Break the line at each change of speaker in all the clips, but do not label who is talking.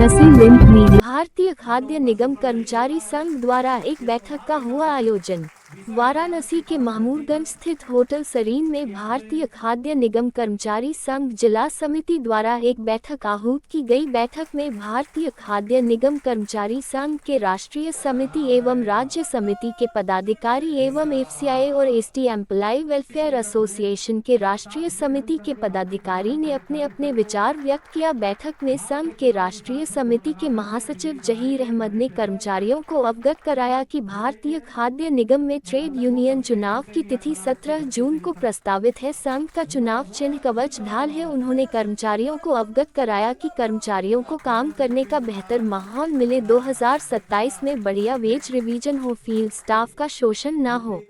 Varanasi link media.
भारतीय खाद्य निगम कर्मचारी संघ द्वारा एक बैठक का हुआ आयोजन। वाराणसी के महमूदगंज स्थित होटल सरीन में भारतीय खाद्य निगम कर्मचारी संघ जिला समिति द्वारा एक बैठक आहूत की गई। बैठक में भारतीय खाद्य निगम कर्मचारी संघ के राष्ट्रीय समिति एवं राज्य समिति के पदाधिकारी एवं एफसीआई और एसटी एम्प्लॉय वेलफेयर एसोसिएशन के राष्ट्रीय समिति के पदाधिकारी ने अपने अपने विचार व्यक्त किया। बैठक में संघ के राष्ट्रीय समिति के महासचिव जहीर अहमद ने कर्मचारियों को अवगत कराया कि भारतीय खाद्य निगम में ट्रेड यूनियन चुनाव की तिथि 17 जून को प्रस्तावित है। संघ का चुनाव चिन्ह कवच ढाल है। उन्होंने कर्मचारियों को अवगत कराया कि कर्मचारियों को काम करने का बेहतर माहौल मिले, 2027 में बढ़िया वेज रिवीजन हो, फील्ड स्टाफ का शोषण न हो,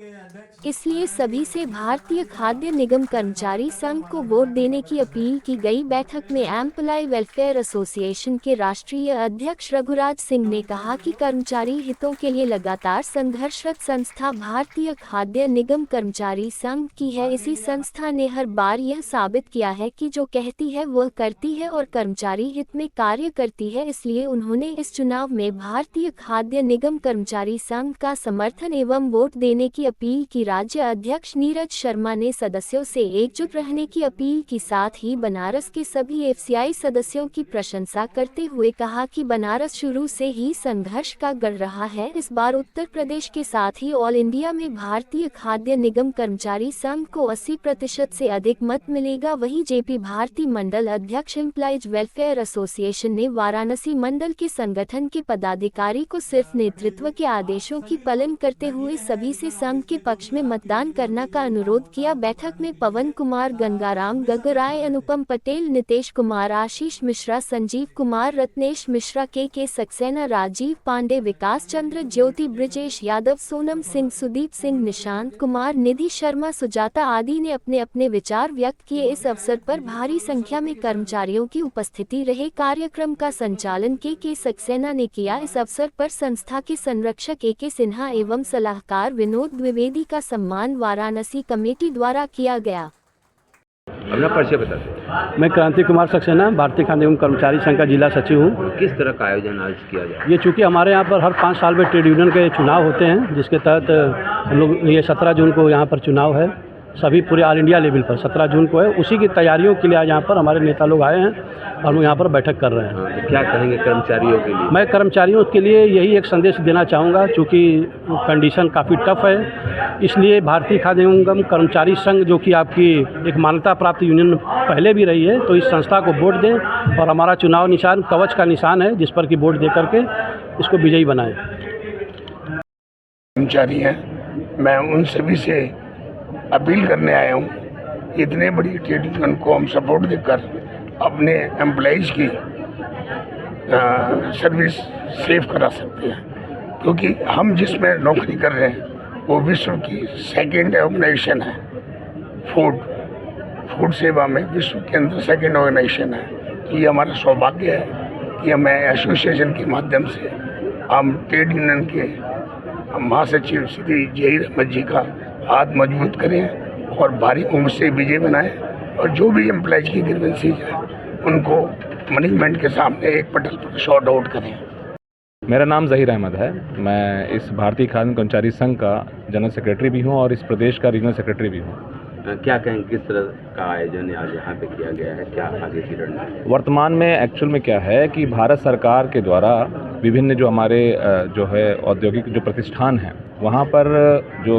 इसलिए सभी से भारतीय खाद्य निगम कर्मचारी संघ को वोट देने की अपील की गई। बैठक में एम्प्लॉय वेलफेयर एसोसिएशन के राष्ट्रीय अध्यक्ष रघुराज सिंह ने कहा कि कर्मचारी हितों के लिए लगातार संघर्षरत संस्था भारतीय खाद्य निगम कर्मचारी संघ की है। इसी संस्था ने हर बार यह साबित किया है कि जो कहती है वह करती है और कर्मचारी हित में कार्य करती है, इसलिए उन्होंने इस चुनाव में भारतीय खाद्य निगम कर्मचारी संघ का समर्थन एवं वोट देने की अपील की। राज्य अध्यक्ष नीरज शर्मा ने सदस्यों से एकजुट रहने की अपील की, साथ ही बनारस के सभी एफसीआई सदस्यों की प्रशंसा करते हुए कहा कि बनारस शुरू से ही संघर्ष का गढ़ रहा है। इस बार उत्तर प्रदेश के साथ ही ऑल इंडिया में भारतीय खाद्य निगम कर्मचारी संघ को 80% से अधिक मत मिलेगा। वहीं जेपी भारती मंडल अध्यक्ष एम्प्लॉयज वेलफेयर एसोसिएशन ने वाराणसी मंडल के संगठन के पदाधिकारी को सिर्फ नेतृत्व के आदेशों की पालन करते हुए सभी से संघ के पक्ष में मतदान करने का अनुरोध किया। बैठक में पवन कुमार, गंगाराम गगराय, अनुपम पटेल, नितेश कुमार, आशीष मिश्रा, संजीव कुमार, रत्नेश मिश्रा, के सक्सेना, राजीव पांडे, विकास चंद्र, ज्योति, ब्रिजेश यादव, सोनम सिंह, सुदीप सिंह, निशांत कुमार, निधि शर्मा, सुजाता आदि ने अपने अपने विचार व्यक्त किए। इस अवसर पर भारी संख्या में कर्मचारियों की उपस्थिति रहे। कार्यक्रम का संचालन के सक्सेना ने किया। इस अवसर पर संस्था के संरक्षक के सिन्हा एवं सलाहकार विनोद द्विवेदी का सम्मान वाराणसी कमेटी द्वारा किया गया।
अपना परिचय बता दें।
मैं क्रांति कुमार सक्सेना, भारतीय खाद्य निगम कर्मचारी संघ का जिला सचिव हूँ।
किस तरह का आयोजन आज किया गया?
ये चूँकि हमारे यहाँ पर हर 5 साल में ट्रेड यूनियन के चुनाव होते हैं, जिसके तहत हम लोग ये 17 जून को यहाँ पर चुनाव है, सभी पूरे ऑल इंडिया लेवल पर 17 जून को है। उसी की तैयारियों के लिए आज यहाँ पर हमारे नेता लोग आए हैं और हम यहाँ पर बैठक कर रहे हैं।
तो क्या कहेंगे कर्मचारियों के लिए?
मैं कर्मचारियों के लिए यही एक संदेश देना चाहूँगा, चूँकि कंडीशन काफ़ी टफ है, इसलिए भारतीय खाद्य निगम कर्मचारी संघ जो कि आपकी एक मान्यता प्राप्त यूनियन पहले भी रही है, तो इस संस्था को वोट दें और हमारा चुनाव निशान कवच का निशान है, जिस पर कि वोट दे करके इसको विजयी बनाएं।
कर्मचारी हैं, मैं उन सभी से अपील करने आया हूँ, इतने बड़ी ट्रेड यूनियन को हम सपोर्ट देकर अपने एम्प्लॉइज की सर्विस सेव करा सकते हैं, क्योंकि हम जिसमें नौकरी कर रहे हैं वो विश्व की सेकंड ऑर्गेनाइजेशन है। फूड सेवा में विश्व के अंदर सेकंड ऑर्गेनाइजेशन है। तो ये हमारा सौभाग्य है कि हमें एसोसिएशन के माध्यम से हम ट्रेड यूनियन के महासचिव श्री जहीर अहमद जी का हाथ मजबूत करें और भारी उम्र से विजय बनाएं, और जो भी एम्प्लॉयज की ग्रीवेंसीज है उनको मैनेजमेंट के सामने एक पटल पर शॉर्ट आउट करें।
मेरा नाम जहीर अहमद है। मैं इस भारतीय खाद्य कर्मचारी संघ का जनरल सेक्रेटरी भी हूं और इस प्रदेश का रीजनल सेक्रेटरी भी हूं।
क्या कहेंगे, किस तरह का आयोजन आज यहाँ पे किया गया है, क्या आगे की रणनीति?
वर्तमान में एक्चुअल में क्या है कि भारत सरकार के द्वारा विभिन्न जो हमारे जो है औद्योगिक जो प्रतिष्ठान हैं, वहाँ पर जो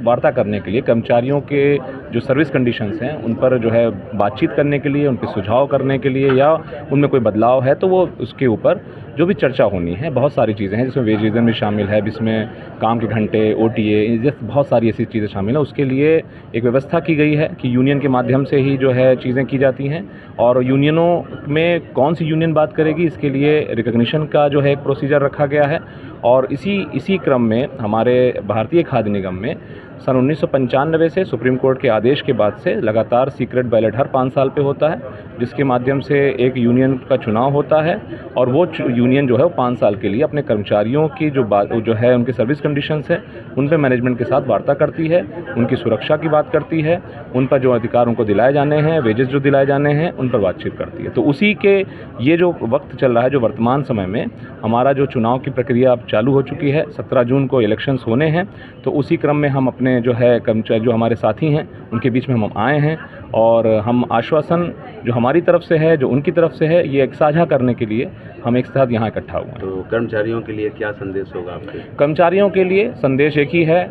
वार्ता करने के लिए कर्मचारियों के जो सर्विस कंडीशंस हैं उन पर जो है बातचीत करने के लिए, उन पर सुझाव करने के लिए, या उनमें कोई बदलाव है तो वो उसके ऊपर जो भी चर्चा होनी है। बहुत सारी चीज़ें हैं जिसमें वेज रीजन भी शामिल है, जिसमें काम के घंटे, OTA, जैसे बहुत सारी ऐसी चीज़ें शामिल हैं। उसके लिए एक व्यवस्था की गई है कि यूनियन के माध्यम से ही जो है चीज़ें की जाती हैं, और यूनियनों में कौन सी यूनियन बात करेगी इसके लिए रिकग्निशन का जो है एक प्रोसीजर रखा गया है। और इसी क्रम में हमारे भारतीय खाद्य निगम में सन 1995 से सुप्रीम कोर्ट के आदेश के बाद से लगातार सीक्रेट बैलेट हर 5 साल पे होता है, जिसके माध्यम से एक यूनियन का चुनाव होता है और वो यूनियन जो है वो 5 साल के लिए अपने कर्मचारियों की जो है उनके सर्विस कंडीशंस है उन पर मैनेजमेंट के साथ वार्ता करती है, उनकी सुरक्षा की बात करती है, उन पर जो अधिकार उनको दिलाए जाने हैं, वेजेस जो दिलाए जाने हैं, उन पर बातचीत करती है। तो उसी के ये जो वक्त चल रहा है, जो वर्तमान समय में हमारा जो चुनाव की प्रक्रिया अब चालू हो चुकी है, 17 जून को इलेक्शंस होने हैं, तो उसी क्रम में हम अपने जो है कर्मचारी जो हमारे साथी हैं उनके बीच में हम आए हैं और हम आश्वासन जो हमारी तरफ से है, जो उनकी तरफ से है, ये एक साझा करने के लिए हम एक साथ यहाँ इकट्ठा हुए हैं।
तो कर्मचारियों के लिए क्या संदेश होगा आपके?
कर्मचारियों के लिए संदेश एक ही है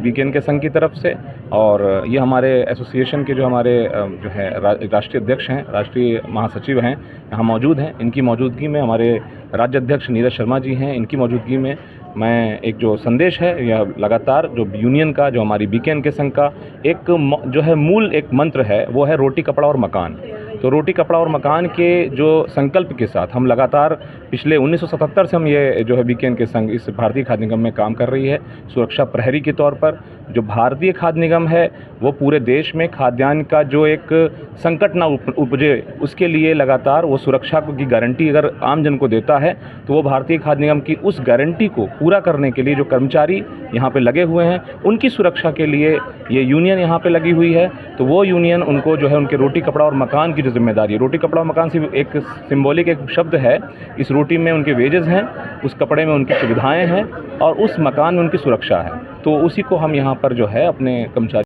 बीकेएन के संघ की तरफ से, और ये हमारे एसोसिएशन के जो हमारे जो है राष्ट्रीय अध्यक्ष हैं, राष्ट्रीय महासचिव हैं, यहाँ मौजूद हैं। इनकी मौजूदगी में हमारे राज्य अध्यक्ष नीरज शर्मा जी हैं, इनकी मौजूदगी में मैं एक जो संदेश है यह लगातार जो यूनियन का, जो हमारी बीकेएन के संघ का एक जो है मूल एक मंत्र है, वो है रोटी कपड़ा और मकान। तो रोटी कपड़ा और मकान के जो संकल्प के साथ हम लगातार पिछले 1977 से हम ये जो है बीकेएन के संघ इस भारतीय खाद्य निगम में काम कर रही है सुरक्षा प्रहरी के तौर पर। जो भारतीय खाद्य निगम है वो पूरे देश में खाद्यान्न का जो एक संकट ना उपजे उसके लिए लगातार वो सुरक्षा की गारंटी अगर आम जन को देता है, तो वो भारतीय खाद्य निगम की उस गारंटी को पूरा करने के लिए जो कर्मचारी यहाँ पे लगे हुए हैं उनकी सुरक्षा के लिए ये यूनियन यहाँ पे लगी हुई है। तो वो यूनियन उनको जो है उनके रोटी कपड़ा और मकान की जो जिम्मेदारी है, रोटी कपड़ा और मकान सिर्फ एक सिंबॉलिक एक शब्द है, इस रोटी में उनके वेजेस हैं, उस कपड़े में उनकी सुविधाएं हैं और उस मकान में उनकी सुरक्षा है। तो उसी को हम यहाँ पर जो है अपने कर्मचारी